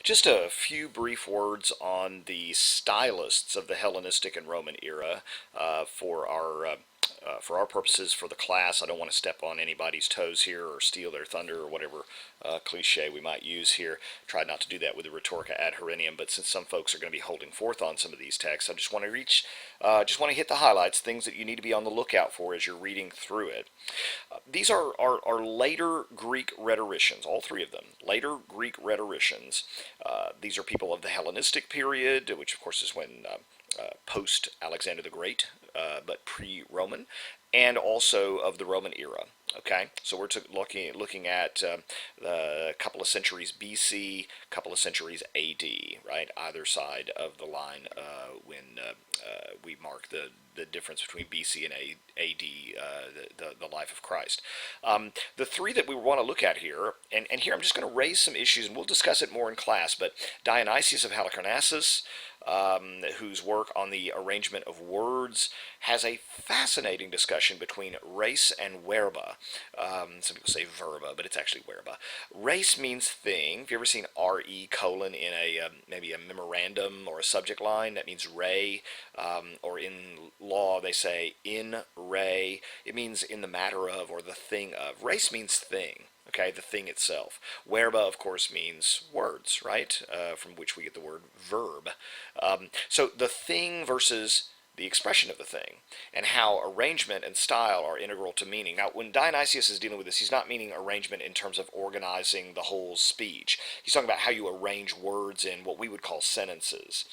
Just a few brief words on the stylists of the Hellenistic and Roman era for our purposes for the class. I don't want to step on anybody's toes here or steal their thunder or whatever cliche we might use here. Tried not to do that with the Rhetorica ad Herennium, but since some folks are going to be holding forth on some of these texts, I just want to hit the highlights, things that you need to be on the lookout for as you're reading through it. These are later Greek rhetoricians, all three of them, later Greek rhetoricians. These are people of the Hellenistic period, which of course is when post Alexander the Great, but pre-Roman, and also of the Roman era. Okay, so we're looking at a couple of centuries BC, a couple of centuries AD, right? Either side of the line when we mark the difference between BC and AD, the life of Christ. The three that we want to look at here, and here I'm just going to raise some issues, and we'll discuss it more in class, but Dionysius of Halicarnassus, whose work on the arrangement of words has a fascinating discussion between res and verba. Some people say verba, but it's actually verba. Res means thing. Have you ever seen RE colon in maybe a memorandum or a subject line? That means re, or in law they say in re. It means in the matter of or the thing of. Res means thing. Okay, the thing itself. Verba, of course, means words, right? From which we get the word verb. So the thing versus the expression of the thing, and how arrangement and style are integral to meaning. Now, when Dionysius is dealing with this, he's not meaning arrangement in terms of organizing the whole speech. He's talking about how you arrange words in what we would call sentences.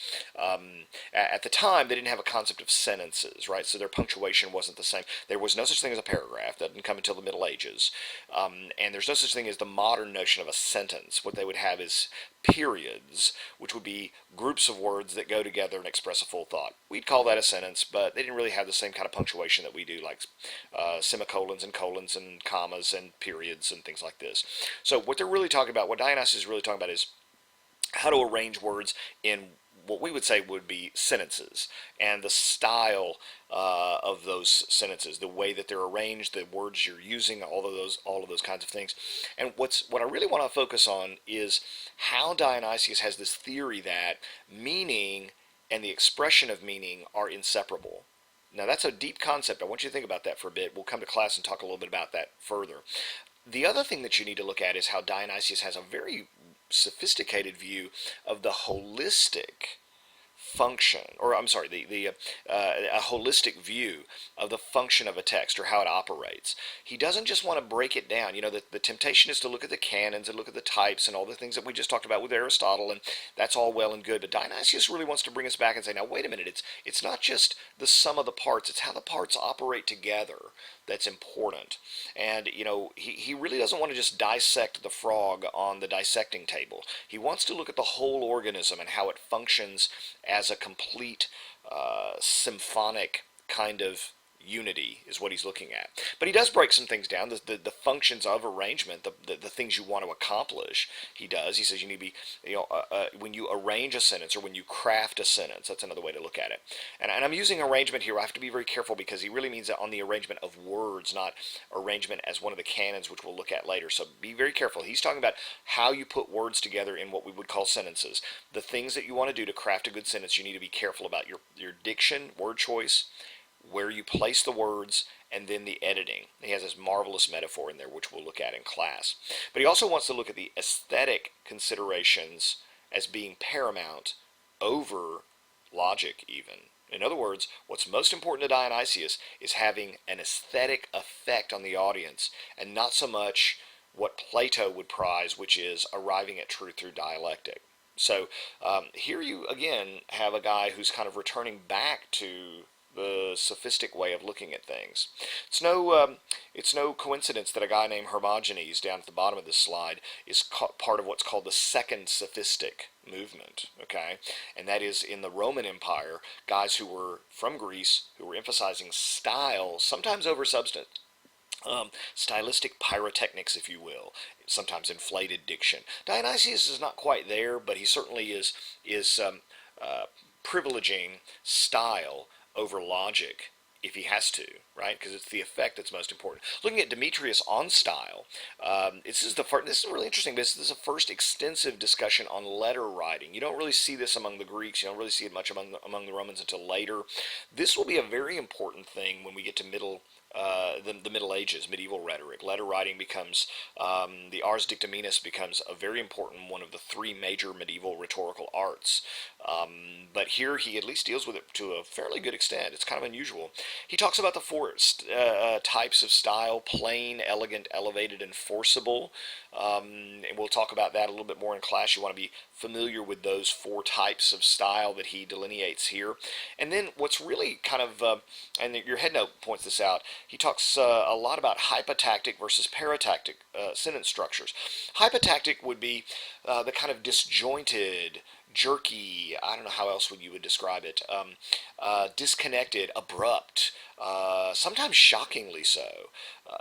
At the time, they didn't have a concept of sentences, right? So their punctuation wasn't the same. There was no such thing as a paragraph. That didn't come until the Middle Ages. And there's no such thing as the modern notion of a sentence. What they would have is periods, which would be groups of words that go together and express a full thought. We'd call that a sentence, but they didn't really have the same kind of punctuation that we do, like semicolons and colons and commas and periods and things like this. So what they're really talking about, what Dionysius is really talking about, is how to arrange words in what we would say would be sentences, and the style of those sentences, the way that they're arranged, the words you're using, all of those kinds of things. And what I really want to focus on is how Dionysius has this theory that meaning and the expression of meaning are inseparable. Now that's a deep concept. I want you to think about that for a bit. We'll come to class and talk a little bit about that further. The other thing that you need to look at is how Dionysius has a very sophisticated view of the holistic function, or I'm sorry, a holistic view of the function of a text or how it operates. He doesn't just want to break it down. You know, the temptation is to look at the canons and look at the types and all the things that we just talked about with Aristotle, and that's all well and good, but Dionysius really wants to bring us back and say, now wait a minute, it's not just the sum of the parts, it's how the parts operate together that's important. And you know, he really doesn't want to just dissect the frog on the dissecting table. He wants to look at the whole organism and how it functions as a complete symphonic kind of unity is what he's looking at. But he does break some things down, the functions of arrangement, the things you want to accomplish. He does. He says you need to be, when you arrange a sentence or when you craft a sentence, that's another way to look at it. And I'm using arrangement here. I have to be very careful because he really means that on the arrangement of words, not arrangement as one of the canons, which we'll look at later. So be very careful. He's talking about how you put words together in what we would call sentences. The things that you want to do to craft a good sentence, you need to be careful about your diction, word choice, where you place the words, and then the editing. He has this marvelous metaphor in there, which we'll look at in class. But he also wants to look at the aesthetic considerations as being paramount over logic even. In other words, what's most important to Dionysius is having an aesthetic effect on the audience, and not so much what Plato would prize, which is arriving at truth through dialectic. So here you again have a guy who's kind of returning back to the sophistic way of looking at things. It's no coincidence that a guy named Hermogenes down at the bottom of this slide is part of what's called the second sophistic movement, okay? And that is in the Roman Empire, guys who were from Greece who were emphasizing style, sometimes over substance. Stylistic pyrotechnics, if you will, sometimes inflated diction. Dionysius is not quite there, but he certainly is privileging style over logic if he has to, right? Because it's the effect that's most important. Looking at Demetrius on style, this is the first. This is really interesting. This is the first extensive discussion on letter writing. You don't really see this among the Greeks. You don't really see it much among the Romans until later. This will be a very important thing when we get to the Middle Ages, medieval rhetoric. Letter writing becomes, the Ars Dictaminis becomes a very important one of the three major medieval rhetorical arts. But here he at least deals with it to a fairly good extent. It's kind of unusual. He talks about the four types of style: plain, elegant, elevated, and forcible. And we'll talk about that a little bit more in class. You want to be familiar with those four types of style that he delineates here. And then what's really kind of, and your headnote points this out, he talks a lot about hypotactic versus paratactic sentence structures. Hypotactic would be the kind of disjointed, jerky, I don't know how else you would describe it, disconnected, abrupt, sometimes shockingly so,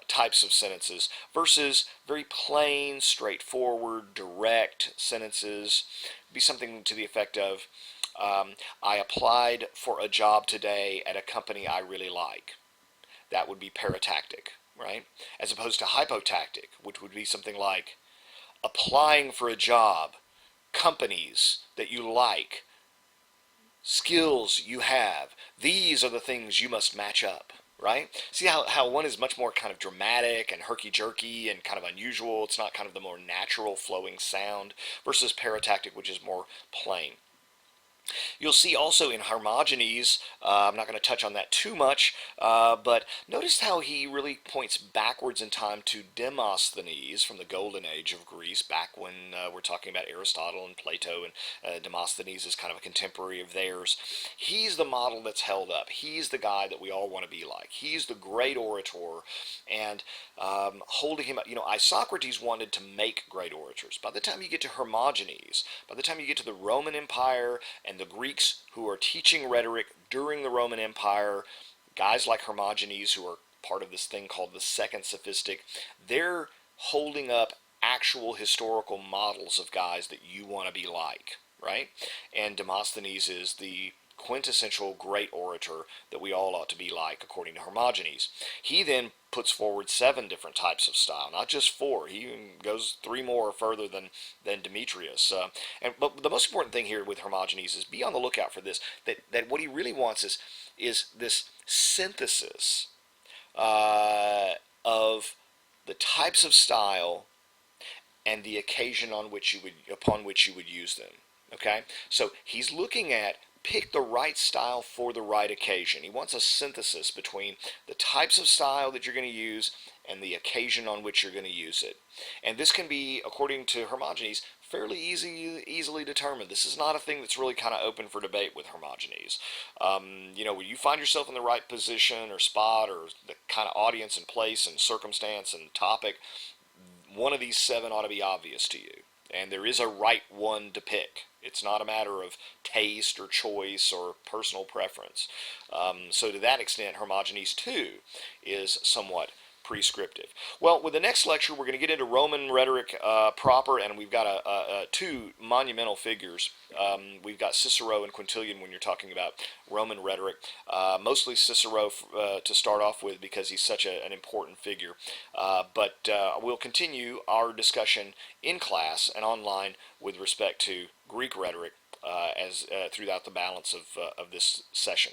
types of sentences versus very plain, straightforward, direct sentences. Be something to the effect of, I applied for a job today at a company I really like. That would be paratactic, right? As opposed to hypotactic, which would be something like, applying for a job, companies that you like, skills you have, these are the things you must match up, right? See how one is much more kind of dramatic and herky-jerky and kind of unusual. It's not kind of the more natural flowing sound versus paratactic, which is more plain. You'll see also in Hermogenes, I'm not going to touch on that too much, but notice how he really points backwards in time to Demosthenes from the Golden Age of Greece, back when we're talking about Aristotle and Plato, and Demosthenes is kind of a contemporary of theirs. He's the model that's held up. He's the guy that we all want to be like. He's the great orator, and holding him up, Isocrates wanted to make great orators. By the time you get to Hermogenes, by the time you get to the Roman Empire and the Greeks who are teaching rhetoric during the Roman Empire, guys like Hermogenes, who are part of this thing called the Second Sophistic, they're holding up actual historical models of guys that you want to be like, right? And Demosthenes is the quintessential great orator that we all ought to be like, according to Hermogenes. He then puts forward 7 different types of style, not just 4. He even goes 3 more further than Demetrius. But the most important thing here with Hermogenes is be on the lookout for this. That what he really wants is this synthesis of the types of style and the occasion upon which you would use them. Okay, so he's looking at, pick the right style for the right occasion. He wants a synthesis between the types of style that you're going to use and the occasion on which you're going to use it. And this can be, according to Hermogenes, fairly easily determined. This is not a thing that's really kind of open for debate with Hermogenes. When you find yourself in the right position or spot or the kind of audience and place and circumstance and topic, one of these 7 ought to be obvious to you. And there is a right one to pick. It's not a matter of taste or choice or personal preference. So to that extent, Hermogenes too is somewhat prescriptive. Well, with the next lecture, we're going to get into Roman rhetoric proper, and we've got 2 monumental figures. We've got Cicero and Quintilian when you're talking about Roman rhetoric. Mostly Cicero to start off with, because he's such an important figure. But we'll continue our discussion in class and online with respect to Greek rhetoric throughout the balance of this session.